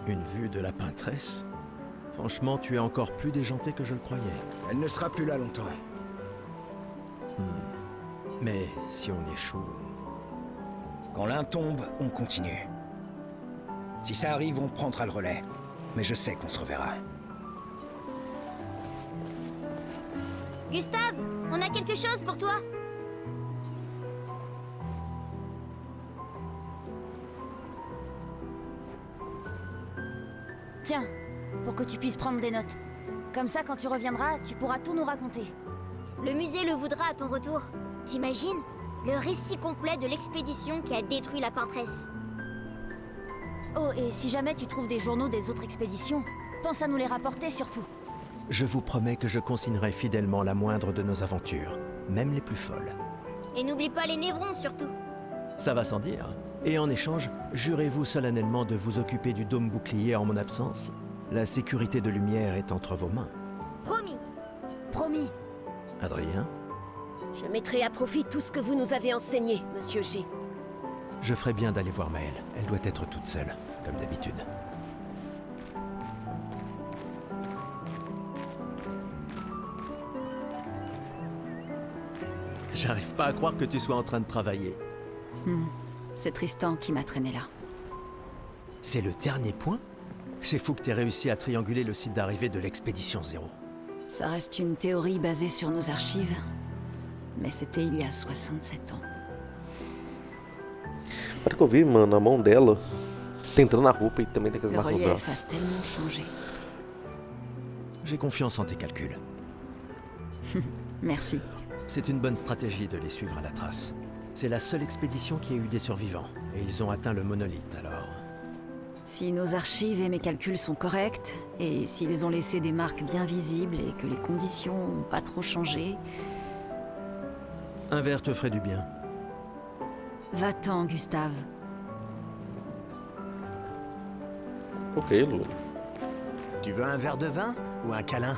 Une vue de la peintresse? Franchement, tu es encore plus déjanté que je le croyais. Elle ne sera plus là longtemps. Mais si on échoue... Quand l'un tombe, on continue. Si ça arrive, on prendra le relais. Mais je sais qu'on se reverra. Gustave, on a quelque chose pour toi. Tiens, pour que tu puisses prendre des notes. Comme ça, quand tu reviendras, tu pourras tout nous raconter. Le musée le voudra à ton retour. T'imagines? Le récit complet de l'expédition qui a détruit la peintresse. Oh, et si jamais tu trouves des journaux des autres expéditions, pense à nous les rapporter surtout. Je vous promets que je consignerai fidèlement la moindre de nos aventures, même les plus folles. Et n'oublie pas les névrons surtout. Ça va sans dire. Et en échange, jurez-vous solennellement de vous occuper du dôme bouclier en mon absence? La sécurité de Lumière est entre vos mains. Promis. Promis. Adrien? Je mettrai à profit tout ce que vous nous avez enseigné, Monsieur G. Je ferai bien d'aller voir Maëlle. Elle doit être toute seule, comme d'habitude. J'arrive pas à croire que tu sois en train de travailler. C'est Tristan qui m'a traîné là. C'est le dernier point? C'est fou que t'aies réussi à trianguler le site d'arrivée de l'expédition 0. Ça reste une théorie basée sur nos archives, mais c'était il y a 67 ans. Olha que eu vi, mano, a mão dela tentando na roupa e também tem aquelas Le marcas no relief braço. a tellement changé. J'ai confiance en tes calculs. Merci. C'est une bonne stratégie de les suivre à la trace. C'est la seule expédition qui a eu des survivants, et ils ont atteint le monolithe, alors... Si nos archives et mes calculs sont corrects, et s'ils ont laissé des marques bien visibles et que les conditions n'ont pas trop changé, Un verre te ferait du bien. va-t'en, Gustave. Ok, Lu. Tu veux un verre de vin ou un câlin?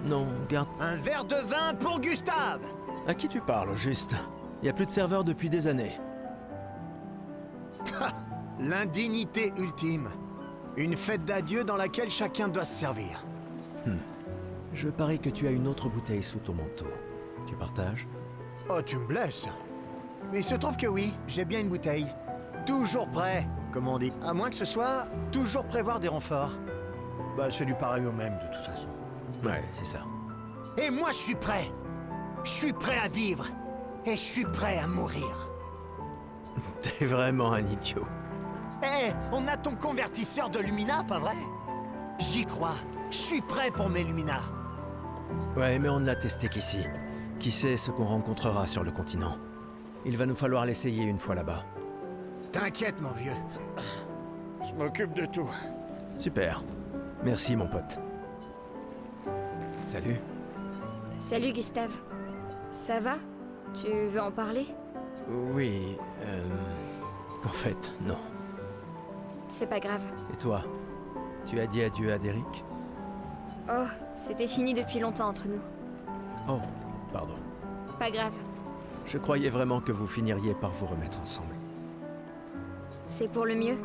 Non, garde... Un verre de vin pour Gustave! À qui tu parles, au juste? Y a plus de serveurs depuis des années. L'indignité ultime. Une fête d'adieu dans laquelle chacun doit se servir. Je parie que tu as une autre bouteille sous ton manteau. Tu partages? Oh, tu me blesses. Mais il se trouve que oui, j'ai bien une bouteille. Toujours prêt, comme on dit. À moins que ce soit toujours prévoir des renforts. Bah, c'est du pareil au même, de toute façon. Ouais, c'est ça. Et moi, je suis prêt. Je suis prêt à vivre. Et je suis prêt à mourir. T'es vraiment un idiot. Eh, on a ton convertisseur de Lumina, pas vrai? J'y crois. Je suis prêt pour mes Lumina. Ouais, mais on ne l'a testé qu'ici. Qui sait ce qu'on rencontrera sur le continent? Il va nous falloir l'essayer une fois là-bas. T'inquiète, mon vieux. Je m'occupe de tout. Super. Merci, mon pote. Salut. Salut Gustave. Ça va? Tu veux en parler? Oui, en fait, non. C'est pas grave. Et toi? Tu as dit adieu à Derek? Oh, c'était fini depuis longtemps entre nous. Oh, pardon. Pas grave. Je croyais vraiment que vous finiriez par vous remettre ensemble. C'est pour le mieux.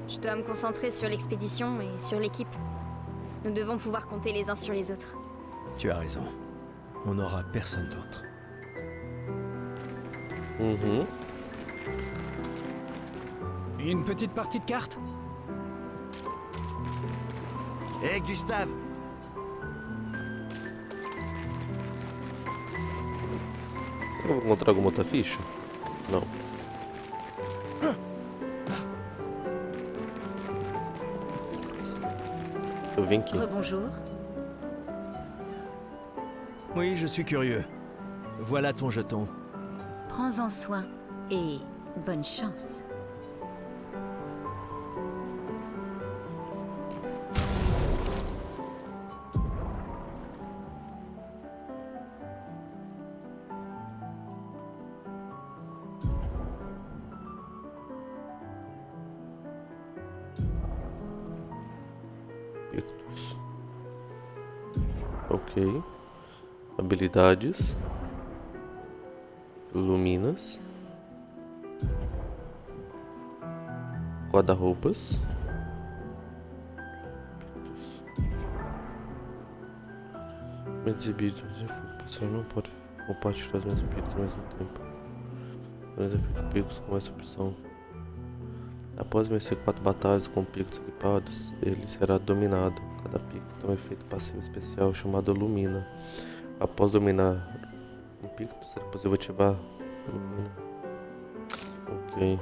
Je dois me concentrer sur l'expédition et sur l'équipe. Nous devons pouvoir compter les uns sur les autres. Tu as raison. On n'aura personne d'autre. Une petite partie de cartes? Hé, Gustave. Eu vou encontrar alguma outra ficha? Não. Eu vim aqui. Rebonjour. Oui, je suis curieux. Voilà ton jeton. Prends-en soin et bonne chance. Ok. Habilidades. Luminas. Guarda-roupas. Exibido. Você não pode compartilhar os meus picos ao mesmo tempo. Mas picos com essa opção. Após vencer 4 batalhas com picos equipados, ele será dominado. Cada pico tem um efeito passivo especial chamado Lumina. Após dominar um pico, será possível ativar Lumina. Ok.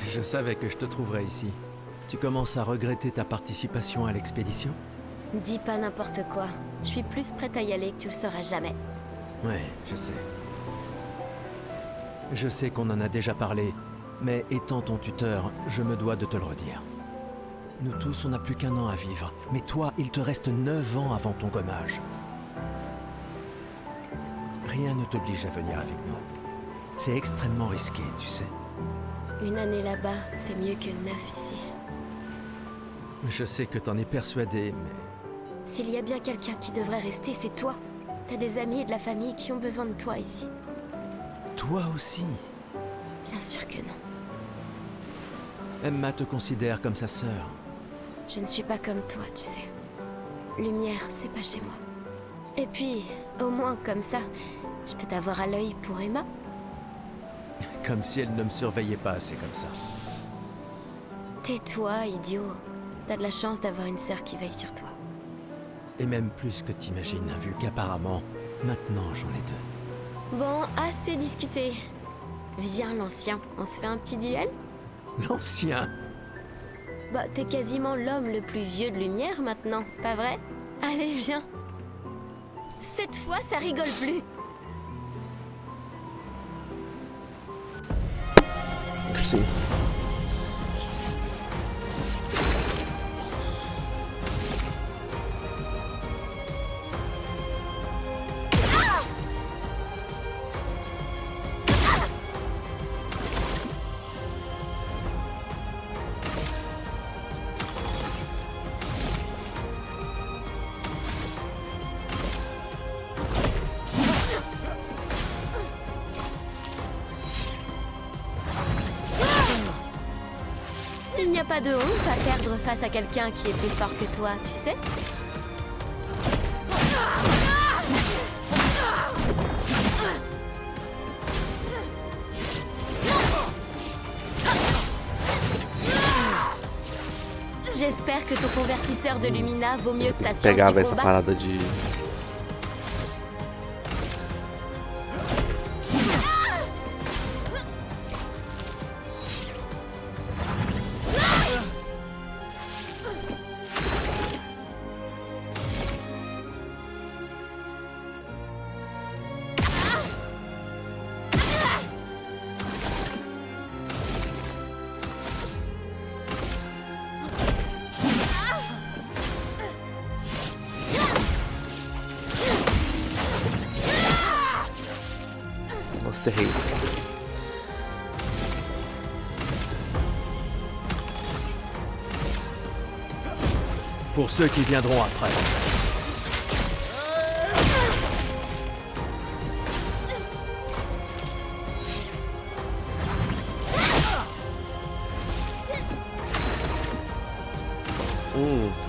Je savais que je te trouverais ici. Tu commences à regretter ta participation à l'expédition? Dis pas n'importe quoi. Je suis plus prête à y aller que tu le seras jamais. Ouais, je sais. Je sais qu'on en a déjà parlé, mais étant ton tuteur, je me dois de te le redire. Nous tous, on n'a plus qu'un an à vivre, mais toi, il te reste 9 ans avant ton gommage. Rien ne t'oblige à venir avec nous. C'est extrêmement risqué, tu sais. Une année là-bas, c'est mieux que 9 ici. Je sais que t'en es persuadé, mais... S'il y a bien quelqu'un qui devrait rester, c'est toi. T'as des amis et de la famille qui ont besoin de toi ici. Toi aussi? Bien sûr que non. Emma te considère comme sa sœur. Je ne suis pas comme toi, tu sais. Lumière, c'est pas chez moi. Et puis, au moins comme ça, je peux t'avoir à l'œil pour Emma. Comme si elle ne me surveillait pas assez comme ça. Tais-toi, idiot. T'as de la chance d'avoir une sœur qui veille sur toi. Et même plus que t'imagines, vu qu'apparemment, maintenant j'en ai deux. Bon, assez discuté. Viens, l'ancien, on se fait un petit duel? L'ancien? Bah, t'es quasiment l'homme le plus vieux de Lumière maintenant, pas vrai? Allez, viens. Cette fois, ça rigole plus. Merci. Il n'y a pas de honte à perdre face à quelqu'un qui est plus fort que toi, tu sais? J'espère que ton convertisseur de Lumina vaut mieux que ta science du Pegava essa combat. parada de... Nossa, errei. Pour ceux qui viendront après.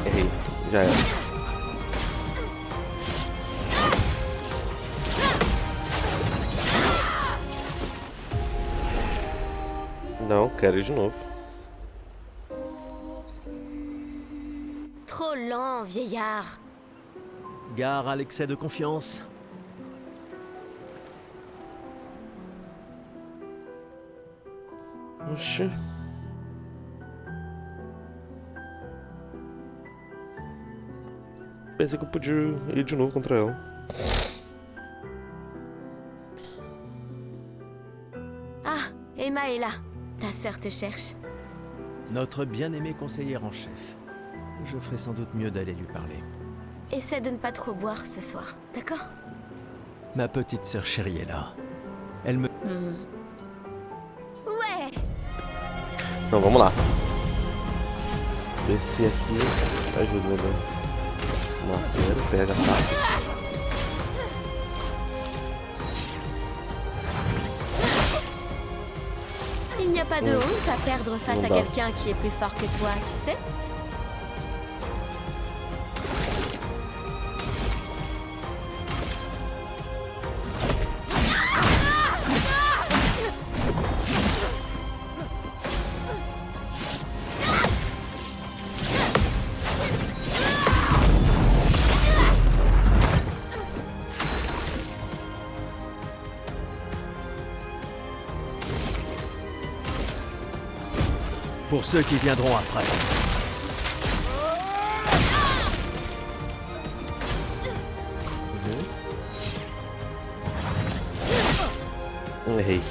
Errei. Já era. Não, quero ir de novo. Trop lent, vieillard. Gare à l'excès de confiance. Oxi. Pensei que eu podia ir de novo contra ela. Ah, Emma est là. Ta sœur te cherche. Notre bien-aimée conseillère en chef. Je ferai sans doute mieux d'aller lui parler. Essaie de ne pas trop boire ce soir, d'accord? Ma petite sœur chérie est là. Elle me... Ouais! Então vamos lá. Descer aqui. Ajuda, né? Marteiro, pega a faca. Il n'y a pas de honte à perdre face à Bon, bah. quelqu'un qui est plus fort que toi, tu sais? Pour ceux qui viendront après. Errei.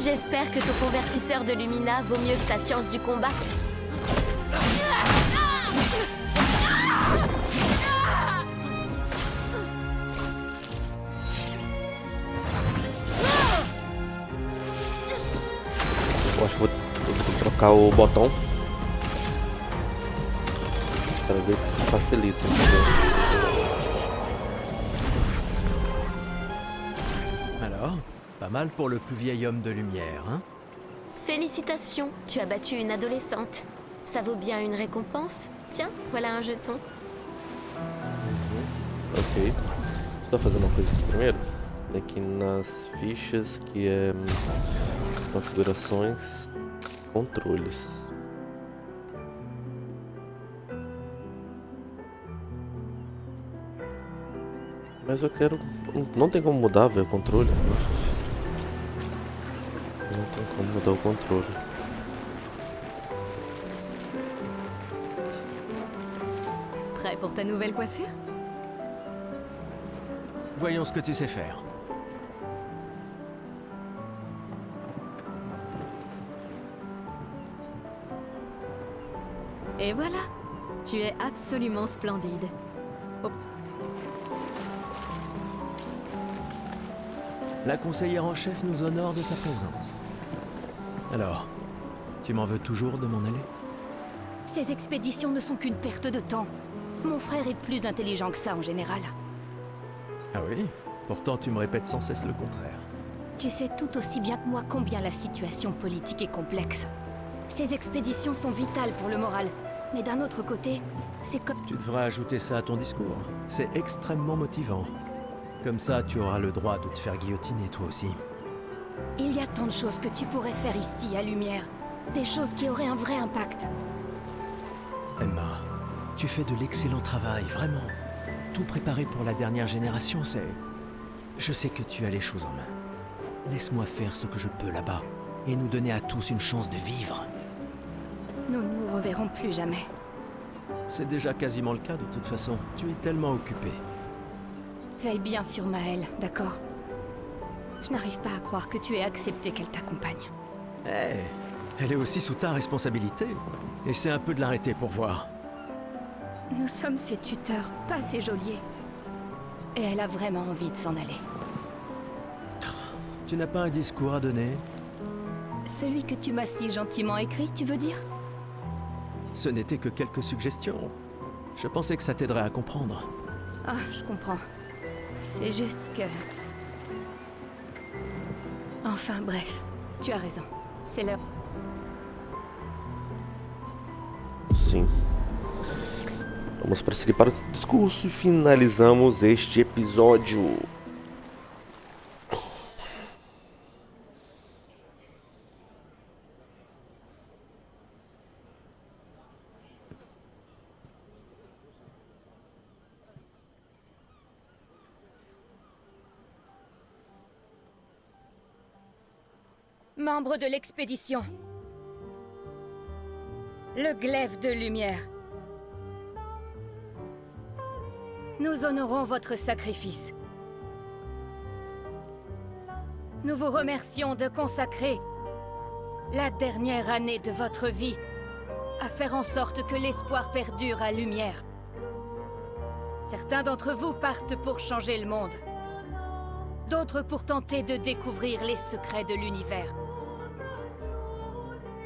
J'espère que ton convertisseur de Lumina vaut mieux que ta science du combat. Eu acho que vou ter que trocar o botão. Para ver se facilita. Alors, pas mal pour le plus vieil homme de lumière, hein? Félicitations, tu as battu une adolescente. Ça vaut bien une récompense? Tiens, voilà un jeton. Ok. Só fazer uma coisa aqui primeiro. Aqui nas fichas que é configurações, controles. Mas eu quero... Não tem como mudar, velho, o controle. Não tem como mudar o controle. Prêt pour ta nouvelle coiffure? Voyons ce que tu sais faire. Et voilà, tu es absolument splendide. Oh, La conseillère en chef nous honore de sa présence. Alors, tu m'en veux toujours de m'en aller? Ces expéditions ne sont qu'une perte de temps. Mon frère est plus intelligent que ça en général. Ah oui? Pourtant tu me répètes sans cesse le contraire. Tu sais tout aussi bien que moi combien la situation politique est complexe. Ces expéditions sont vitales pour le moral. Mais d'un autre côté, c'est comme... Tu devrais ajouter ça à ton discours. C'est extrêmement motivant. Comme ça, tu auras le droit de te faire guillotiner toi aussi. Il y a tant de choses que tu pourrais faire ici, à Lumière. Des choses qui auraient un vrai impact. Emma, tu fais de l'excellent travail, vraiment. Tout préparé pour la dernière génération, c'est... Je sais que tu as les choses en main. Laisse-moi faire ce que je peux là-bas, et nous donner à tous une chance de vivre. Nous ne nous reverrons plus jamais. C'est déjà quasiment le cas de toute façon. Tu es tellement occupé. Veille bien sur Maëlle, d'accord? Je n'arrive pas à croire que tu aies accepté qu'elle t'accompagne. Eh, elle est aussi sous ta responsabilité. Essaie un peu de l'arrêter pour voir. Nous sommes ses tuteurs, pas ses geôliers. Et elle a vraiment envie de s'en aller. Tu n'as pas un discours à donner? Celui que tu m'as si gentiment écrit, tu veux dire? Ce n'était que quelques suggestions. Je pensais que ça t'aiderait à comprendre. Ah, je comprends. C'est juste que... Enfin, bref. Tu as raison. C'est l'heure. Sim. Vamos prosseguir para o discurso e finalizamos este episódio. Membre de l'expédition. Le glaive de lumière. Nous honorons votre sacrifice. Nous vous remercions de consacrer la dernière année de votre vie à faire en sorte que l'espoir perdure à Lumière. Certains d'entre vous partent pour changer le monde. D'autres pour tenter de découvrir les secrets de l'univers.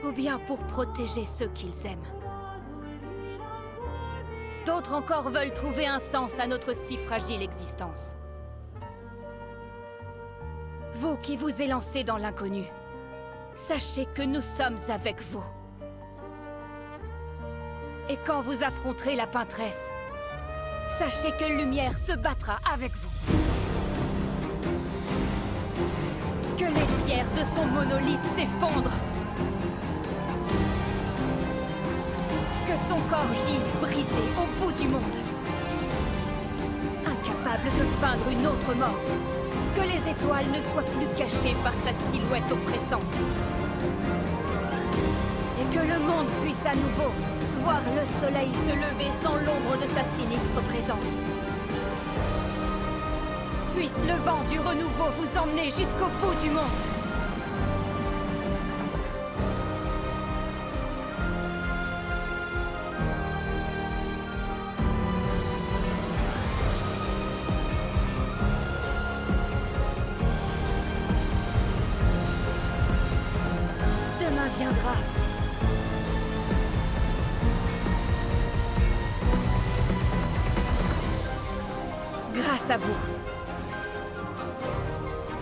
Ou bien pour protéger ceux qu'ils aiment. D'autres encore veulent trouver un sens à notre si fragile existence. Vous qui vous élancez dans l'inconnu, sachez que nous sommes avec vous. Et quand vous affronterez la peintresse, sachez que Lumière se battra avec vous. Que les pierres de son monolithe s'effondrent. Que son corps gise brisé au bout du monde. Incapable de peindre une autre mort. Que les étoiles ne soient plus cachées par sa silhouette oppressante. Et que le monde puisse à nouveau voir le soleil se lever sans l'ombre de sa sinistre présence. Puisse le vent du renouveau vous emmener jusqu'au bout du monde. reviendra. Grâce à vous.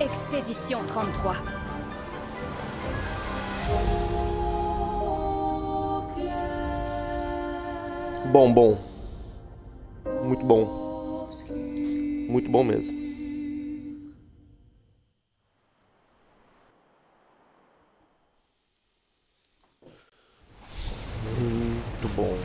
Expédition 33. Bom. Muito bom. Muito bom mesmo. Muito bom.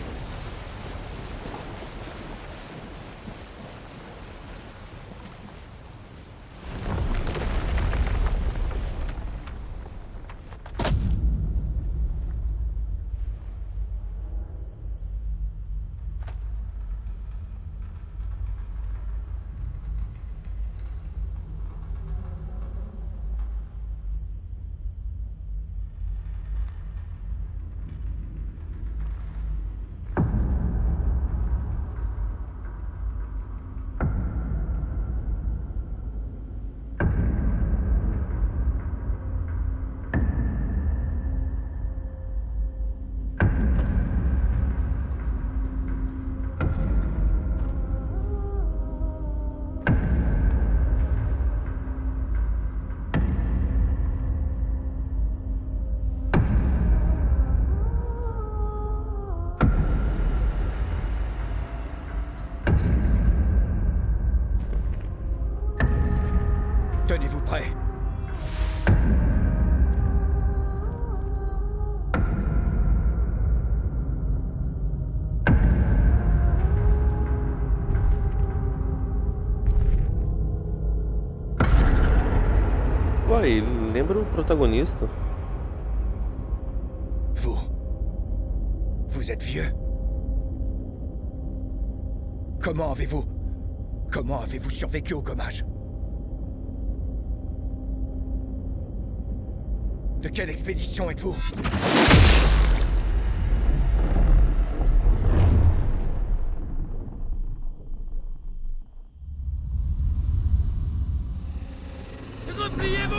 Tenez-vous prêts. Uai, lembra o protagonista? Vous êtes vieux. Comment avez-vous survécu au gommage? De quelle expédition êtes-vous? Repliez-vous!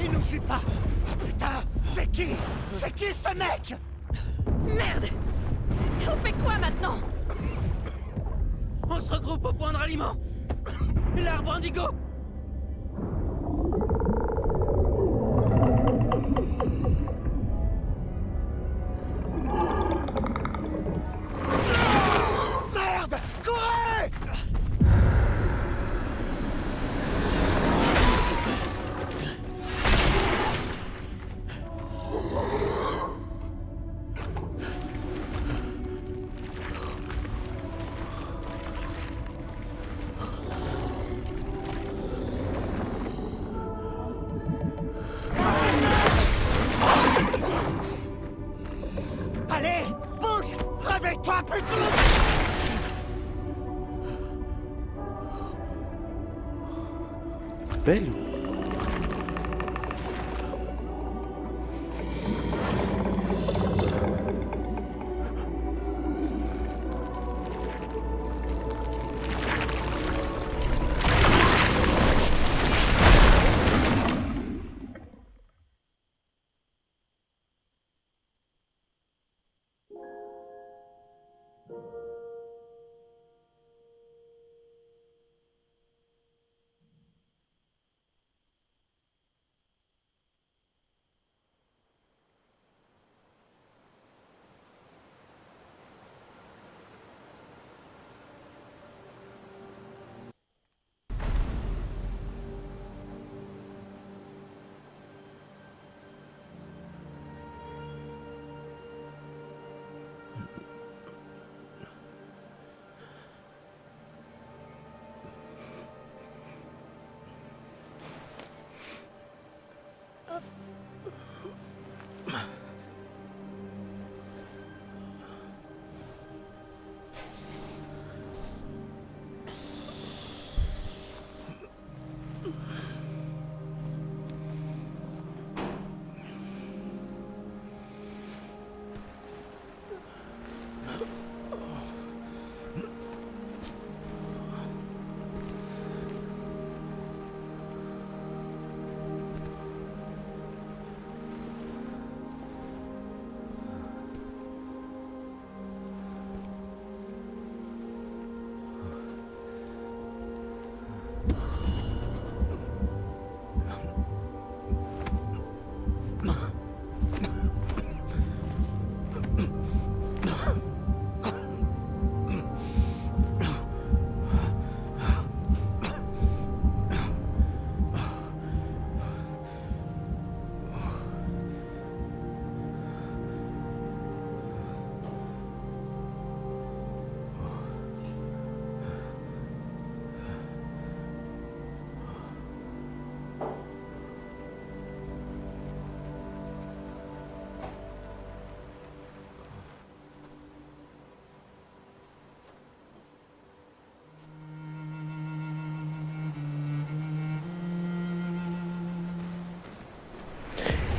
Il nous suit pas! Oh putain! C'est qui? C'est qui ce mec? Merde! On fait quoi maintenant? On se regroupe au point de ralliement. L'arbre indigo. Merde! Courez! Allez! Bouge! Réveille-toi, putain! Velho?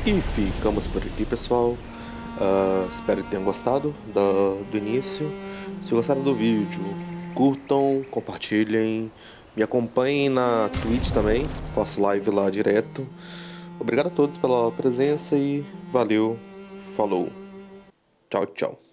E ficamos por aqui, pessoal. Espero que tenham gostado do início. Se gostaram do vídeo, curtam, compartilhem, me acompanhem na Twitch também, faço live lá direto. Obrigado a todos pela presença e valeu, falou, tchau, tchau.